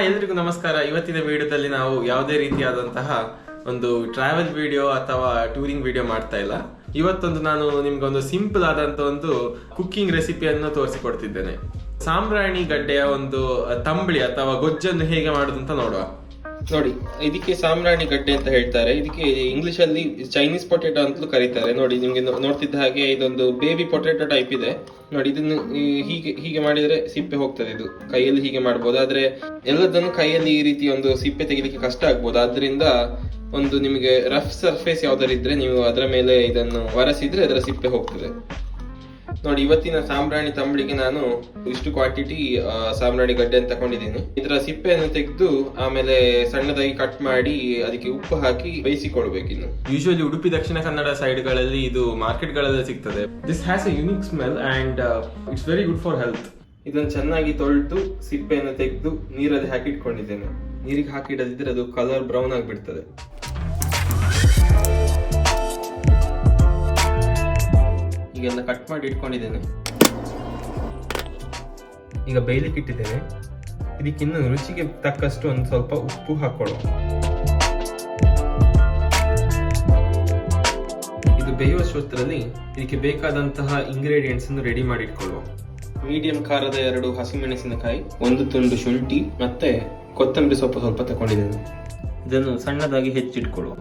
ಎಲ್ಲರಿಗೂ ನಮಸ್ಕಾರ. ಇವತ್ತಿನ ವಿಡಿಯೋದಲ್ಲಿ ನಾವು ಯಾವುದೇ ರೀತಿಯಾದಂತಹ ಒಂದು ಟ್ರಾವೆಲ್ ವಿಡಿಯೋ ಅಥವಾ ಟೂರಿಂಗ್ ವಿಡಿಯೋ ಮಾಡ್ತಾ ಇಲ್ಲ. ಇವತ್ತೊಂದು ನಾನು ನಿಮ್ಗೊಂದು ಸಿಂಪಲ್ ಆದಂತ ಒಂದು ಕುಕ್ಕಿಂಗ್ ರೆಸಿಪಿಯನ್ನು ತೋರಿಸಿಕೊಡ್ತಿದ್ದೇನೆ. ಸಾಂಬ್ರಾಣಿ ಗಡ್ಡೆಯ ಒಂದು ತಂಬಳಿ ಅಥವಾ ಗೊಜ್ಜನ್ನು ಹೇಗೆ ಮಾಡುದು ಅಂತ ನೋಡುವ. ನೋಡಿ, ಇದಕ್ಕೆ ಸಾಂಬ್ರಾಣಿ ಗಡ್ಡೆ ಅಂತ ಹೇಳ್ತಾರೆ. ಇದಕ್ಕೆ ಇಂಗ್ಲಿಷ್ ಅಲ್ಲಿ ಚೈನೀಸ್ ಪೊಟೆಟೊ ಅಂತಲೂ ಕರೀತಾರೆ. ನೋಡಿ, ನಿಮ್ಗೆ ನೋಡ್ತಿದ್ದ ಹಾಗೆ ಇದೊಂದು ಬೇಬಿ ಪೊಟೆಟೊ ಟೈಪ್ ಇದೆ. ನೋಡಿ, ಇದನ್ನು ಹೀಗೆ ಮಾಡಿದ್ರೆ ಸಿಪ್ಪೆ ಹೋಗ್ತದೆ. ಇದು ಕೈಯಲ್ಲಿ ಹೀಗೆ ಮಾಡ್ಬೋದು, ಆದ್ರೆ ಎಲ್ಲದನ್ನು ಕೈಯಲ್ಲಿ ಈ ರೀತಿ ಒಂದು ಸಿಪ್ಪೆ ತೆಗಿಲಿಕ್ಕೆ ಕಷ್ಟ ಆಗ್ಬೋದು. ಆದ್ರಿಂದ ಒಂದು ನಿಮಗೆ ರಫ್ ಸರ್ಫೇಸ್ ಯಾವ್ದಾರು ಇದ್ರೆ ನೀವು ಅದರ ಮೇಲೆ ಇದನ್ನು ಒರೆಸಿದ್ರೆ ಅದರ ಸಿಪ್ಪೆ ಹೋಗ್ತದೆ. ನೋಡಿ, ಇವತ್ತಿನ ಸಾಂಬ್ರಾಣಿ ತಂಬಳಿಗೆ ನಾನು ಇಷ್ಟು ಕ್ವಾಂಟಿಟಿ ಸಾಂಬ್ರಾಣಿ ಗಡ್ಡೆ ಅಂತ ತಗೊಂಡಿದ್ದೀನಿ. ಇದರ ಸಿಪ್ಪೆಯನ್ನು ತೆಗೆದು ಆಮೇಲೆ ಸಣ್ಣದಾಗಿ ಕಟ್ ಮಾಡಿ ಅದಕ್ಕೆ ಉಪ್ಪು ಹಾಕಿ ಬೇಯಿಸಿಕೊಳ್ಬೇಕು. ಇನ್ನು ಯೂಶುವಲಿ ಉಡುಪಿ ದಕ್ಷಿಣ ಕನ್ನಡ ಸೈಡ್ ಗಳಲ್ಲಿ ಇದು ಮಾರ್ಕೆಟ್ ಗಳಲ್ಲಿ ಸಿಗ್ತದೆ. This has A unique smell and it's very good for health. ಇದನ್ನು ಚೆನ್ನಾಗಿ ತೊಳೆದು ಸಿಪ್ಪೆಯನ್ನು ತೆಗೆದು ನೀರಲ್ಲಿ ಹಾಕಿ ಇಟ್ಕೊಂಡಿದ್ದೇನೆ. ನೀರಿಗೆ ಹಾಕಿ ಇಡದಿದ್ರೆ ಅದು ಕಲರ್ ಬ್ರೌನ್ ಆಗಿಬಿಡ್ತದೆ. ಈಗೆಲ್ಲ ಕಟ್ ಮಾಡಿ ಇಟ್ಕೊಂಡಿದ್ದೇನೆ. ಈಗ ಬೇಯಲಿಕ್ಕೆ ಇಟ್ಟಿದ್ದೇನೆ. ಇದಕ್ಕಿನ್ನು ರುಚಿಗೆ ತಕ್ಕಷ್ಟು ಒಂದು ಸ್ವಲ್ಪ ಉಪ್ಪು ಹಾಕೊಳ್ಳುವ. ಇದು ಬೇಯುವಷ್ಟರಲ್ಲಿ ಇದಕ್ಕೆ ಬೇಕಾದಂತಹ ಇಂಗ್ರೀಡಿಯೆಂಟ್ಸ್ ಅನ್ನು ರೆಡಿ ಮಾಡಿ ಇಟ್ಕೊಳ್ಳುವ. ಮೀಡಿಯಂ ಖಾರದ 2 ಹಸಿಮೆಣಸಿನಕಾಯಿ, 1 ತುಂಡು ಶುಂಠಿ ಮತ್ತೆ ಕೊತ್ತಂಬರಿ ಸೊಪ್ಪು ಸ್ವಲ್ಪ ತಗೊಂಡಿದ್ದೇನೆ. ಇದನ್ನು ಸಣ್ಣದಾಗಿ ಹೆಚ್ಚಿಟ್ಕೊಳ್ಳುವ.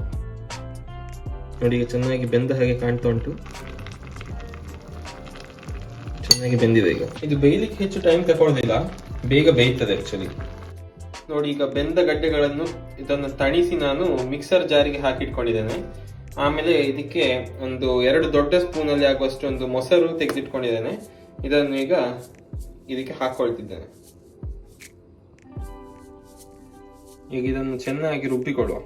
ನೋಡಿ, ಈಗ ಚೆನ್ನಾಗಿ ಬೆಂದ ಹಾಗೆ ಕಾಣ್ತಾ ಉಂಟು. ಚೆನ್ನಾಗಿ ಬೆಂದಿದೆ. ಈಗ ಇದು ಬೇಯಲಿಕ್ಕೆ ಹೆಚ್ಚು ಟೈಮ್ ತಗೊಳ್ಳೋದಿಲ್ಲ, ಬೇಗ ಬೇಯ್ತದೆ ಆಕ್ಚುಲಿ. ನೋಡಿ, ಈಗ ಬೆಂದ ಗಡ್ಡೆಗಳನ್ನು ಇದನ್ನು ತಣಿಸಿ ನಾನು ಮಿಕ್ಸರ್ ಜಾರಿಗೆ ಹಾಕಿಟ್ಕೊಂಡಿದ್ದೇನೆ. ಆಮೇಲೆ ಇದಕ್ಕೆ ಒಂದು 2 ದೊಡ್ಡ ಸ್ಪೂನ್ ಅಲ್ಲಿ ಆಗುವಷ್ಟು ಒಂದು ಮೊಸರು ತೆಗೆದಿಟ್ಕೊಂಡಿದ್ದೇನೆ. ಇದನ್ನು ಈಗ ಇದಕ್ಕೆ ಹಾಕೊಳ್ತಿದ್ದೇನೆ. ಈಗ ಇದನ್ನು ಚೆನ್ನಾಗಿ ರುಬ್ಬಿಕೊಳ್ಳುವ.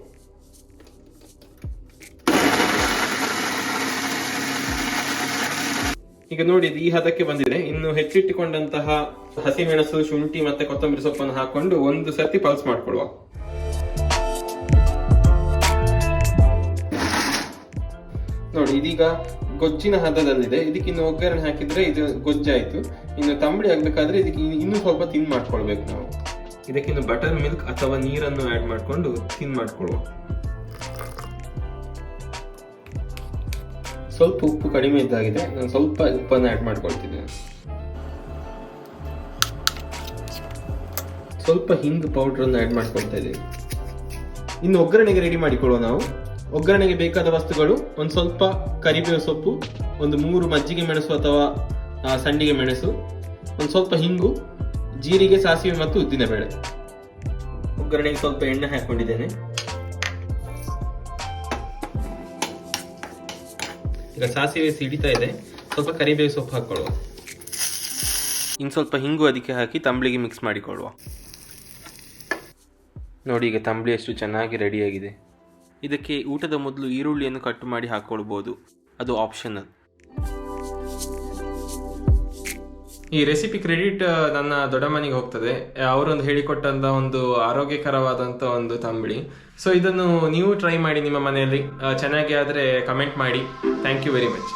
ಈಗ ನೋಡಿ, ಈ ಹದಕ್ಕೆ ಬಂದಿದೆ. ಇನ್ನು ಹೆಚ್ಚಿಟ್ಟುಕೊಂಡಂತಹ ಹಸಿಮೆಣಸು, ಶುಂಠಿ ಮತ್ತೆ ಕೊತ್ತಂಬರಿ ಸೊಪ್ಪನ್ನು ಹಾಕೊಂಡು ಒಂದು ಸರ್ತಿ ಪಲ್ಸ್ ಮಾಡ್ಕೊಳ್ಳುವ. ನೋಡಿ, ಇದೀಗ ಗೊಜ್ಜಿನ ಹದದಲ್ಲಿದೆ. ಇದಕ್ಕೆ ಇನ್ನು ಒಗ್ಗರಣೆ ಹಾಕಿದ್ರೆ ಇದು ಗೊಜ್ಜಾಯ್ತು. ಇನ್ನು ತಂಬಳಿ ಆಗ್ಬೇಕಾದ್ರೆ ಇದಕ್ಕೆ ಇನ್ನೂ ಸ್ವಲ್ಪ ತಿನ್ ಮಾಡ್ಕೊಳ್ಬೇಕು ನಾವು. ಇದಕ್ಕಿನ್ನು ಬಟರ್ ಮಿಲ್ಕ್ ಅಥವಾ ನೀರನ್ನು ಆಡ್ ಮಾಡ್ಕೊಂಡು ತಿನ್ ಮಾಡ್ಕೊಳ್ಳುವ. ಸ್ವಲ್ಪ ಉಪ್ಪು ಕಡಿಮೆ ಇದ್ದಾಗಿದೆ, ನಾನು ಸ್ವಲ್ಪ ಉಪ್ಪನ್ನು ಆಡ್ ಮಾಡ್ಕೊಳ್ತಿದ್ದೇನೆ. ಸ್ವಲ್ಪ ಹಿಂಗ್ ಪೌಡರ್ ಅನ್ನು ಆಡ್ ಮಾಡ್ಕೊಳ್ತಾ ಇದ್ದೇನೆ. ಇನ್ನು ಒಗ್ಗರಣೆಗೆ ರೆಡಿ ಮಾಡಿಕೊಳ್ಳುವ. ನಾವು ಒಗ್ಗರಣೆಗೆ ಬೇಕಾದ ವಸ್ತುಗಳು: ಒಂದು ಸ್ವಲ್ಪ ಕರಿಬೇವು ಸೊಪ್ಪು, ಒಂದು 3 ಮಜ್ಜಿಗೆ ಮೆಣಸು ಅಥವಾ ಸಂಡಿಗೆ ಮೆಣಸು, ಒಂದು ಸ್ವಲ್ಪ ಹಿಂಗು, ಜೀರಿಗೆ, ಸಾಸಿವೆ ಮತ್ತು ಉದ್ದಿನಬೇಳೆ. ಒಗ್ಗರಣೆಗೆ ಸ್ವಲ್ಪ ಎಣ್ಣೆ ಹಾಕೊಂಡಿದ್ದೇನೆ. ಈಗ ಸಾಸಿವೆ ಸಿಡಿತಾ ಇದೆ. ಸ್ವಲ್ಪ ಕರಿಬೇವು ಸೊಪ್ಪು ಹಾಕೊಳ್ಳುವ. ಇನ್ನು ಸ್ವಲ್ಪ ಹಿಂಗು ಅದಕ್ಕೆ ಹಾಕಿ ತಂಬಳಿಗೆ ಮಿಕ್ಸ್ ಮಾಡಿಕೊಳ್ಳುವ. ನೋಡಿ, ಈಗ ತಂಬಳಿ ಎಷ್ಟು ಚೆನ್ನಾಗಿ ರೆಡಿಯಾಗಿದೆ. ಇದಕ್ಕೆ ಊಟದ ಮೊದಲು ಈರುಳ್ಳಿಯನ್ನು ಕಟ್ ಮಾಡಿ ಹಾಕೊಳ್ಬೋದು, ಅದು ಆಪ್ಷನಲ್. ಈ ರೆಸಿಪಿ ಕ್ರೆಡಿಟ್ ನನ್ನ ದೊಡ್ಡ ಮನೆಗೆ ಹೋಗ್ತದೆ. ಅವರೊಂದು ಹೇಳಿಕೊಟ್ಟಂತ ಒಂದು ಆರೋಗ್ಯಕರವಾದಂತ ಒಂದು ತಂಬಳಿ. ಸೊ ಇದನ್ನು ನೀವು ಟ್ರೈ ಮಾಡಿ ನಿಮ್ಮ ಮನೆಯಲ್ಲಿ. ಚೆನ್ನಾಗಿ ಆದರೆ ಕಮೆಂಟ್ ಮಾಡಿ. Thank you very much.